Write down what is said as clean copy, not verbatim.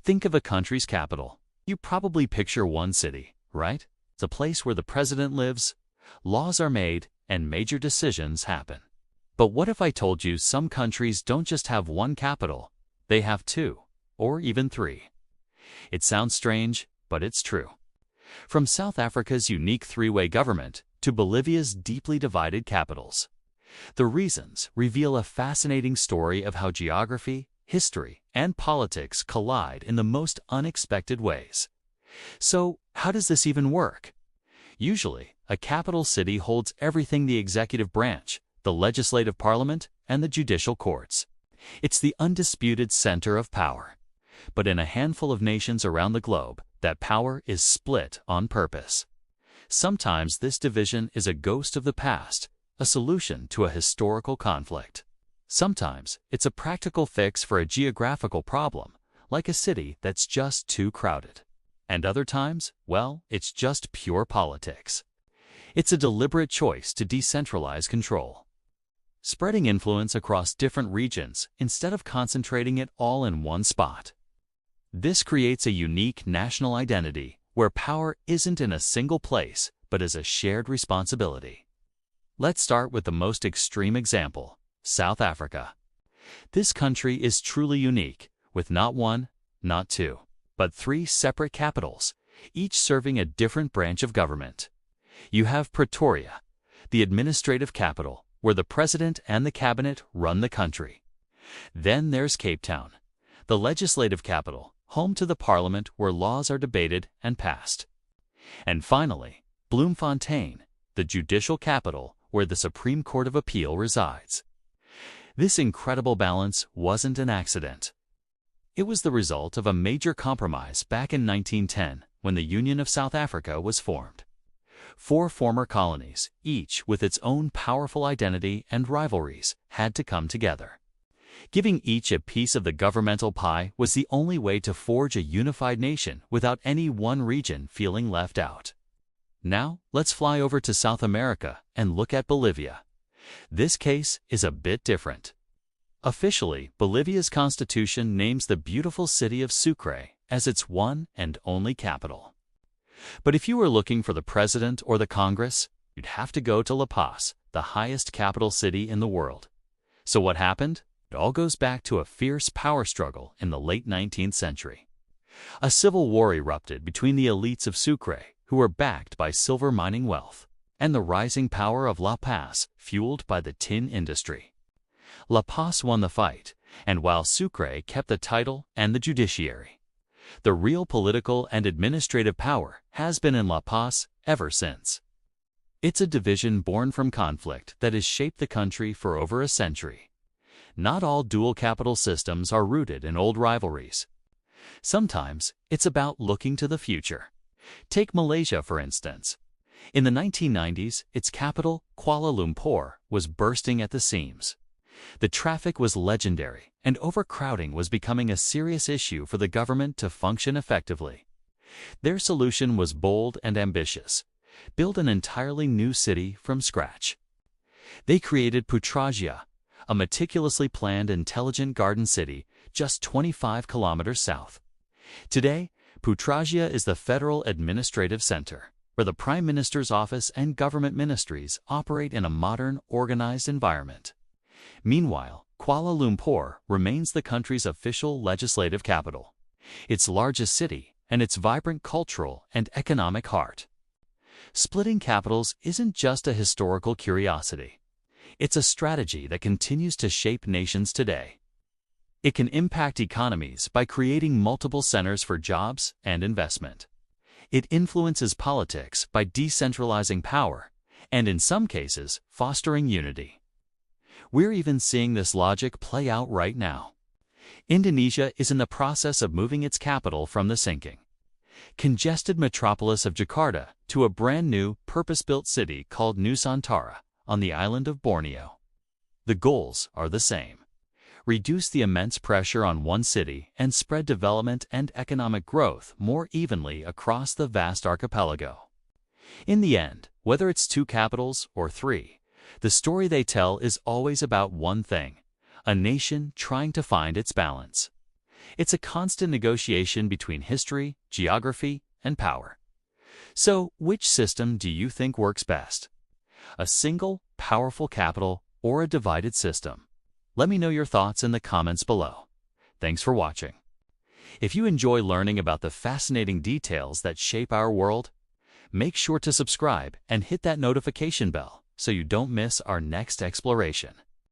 Think of a country's capital. You probably picture one city, right? It's a place where the president lives, laws are made, and major decisions happen. But what if I told you some countries don't just have one capital, they have two, or even three? It sounds strange, but it's true. From South Africa's unique three-way government to Bolivia's deeply divided capitals, the reasons reveal a fascinating story of how geography, history, and politics collide in the most unexpected ways. So, how does this even work? Usually, a capital city holds everything: the executive branch, the legislative parliament, and the judicial courts. It's the undisputed center of power. But in a handful of nations around the globe, that power is split on purpose. Sometimes this division is a ghost of the past, a solution to a historical conflict. Sometimes it's a practical fix for a geographical problem, like a city that's just too crowded. And other times, well, it's just pure politics. It's a deliberate choice to decentralize control, spreading influence across different regions instead of concentrating it all in one spot. This creates a unique national identity where power isn't in a single place but is a shared responsibility. Let's start with the most extreme example: South Africa. This country is truly unique, with not one, not two, but three separate capitals, each serving a different branch of government. You have Pretoria, the administrative capital, where the president and the cabinet run the country. Then there's Cape Town, the legislative capital, home to the parliament where laws are debated and passed. And finally, Bloemfontein, the judicial capital, where the Supreme Court of Appeal resides. This incredible balance wasn't an accident. It was the result of a major compromise back in 1910 when the Union of South Africa was formed. 4 former colonies, each with its own powerful identity and rivalries, had to come together. Giving each a piece of the governmental pie was the only way to forge a unified nation without any one region feeling left out. Now, let's fly over to South America and look at Bolivia. This case is a bit different. Officially, Bolivia's constitution names the beautiful city of Sucre as its one and only capital. But if you were looking for the president or the Congress, you'd have to go to La Paz, the highest capital city in the world. So what happened? It all goes back to a fierce power struggle in the late 19th century. A civil war erupted between the elites of Sucre, who were backed by silver mining wealth, and the rising power of La Paz, fueled by the tin industry. La Paz won the fight, and while Sucre kept the title and the judiciary, the real political and administrative power has been in La Paz ever since. It's a division born from conflict that has shaped the country for over a century. Not all dual capital systems are rooted in old rivalries. Sometimes it's about looking to the future. Take Malaysia, for instance. In the 1990s, its capital, Kuala Lumpur, was bursting at the seams. The traffic was legendary, and overcrowding was becoming a serious issue for the government to function effectively. Their solution was bold and ambitious: build an entirely new city from scratch. They created Putrajaya, a meticulously planned, intelligent garden city just 25 kilometers south. Today, Putrajaya is the federal administrative center, where the Prime Minister's office and government ministries operate in a modern, organized environment. Meanwhile, Kuala Lumpur remains the country's official legislative capital, its largest city, and its vibrant cultural and economic heart. Splitting capitals isn't just a historical curiosity. It's a strategy that continues to shape nations today. It can impact economies by creating multiple centers for jobs and investment. It influences politics by decentralizing power, and in some cases, fostering unity. We're even seeing this logic play out right now. Indonesia is in the process of moving its capital from the sinking, congested metropolis of Jakarta to a brand new, purpose-built city called Nusantara on the island of Borneo. The goals are the same: reduce the immense pressure on one city and spread development and economic growth more evenly across the vast archipelago. In the end, whether it's 2 capitals or 3, the story they tell is always about one thing: a nation trying to find its balance. It's a constant negotiation between history, geography, and power. So, which system do you think works best? A single, powerful capital or a divided system? Let me know your thoughts in the comments below. Thanks for watching. If you enjoy learning about the fascinating details that shape our world, make sure to subscribe and hit that notification bell so you don't miss our next exploration.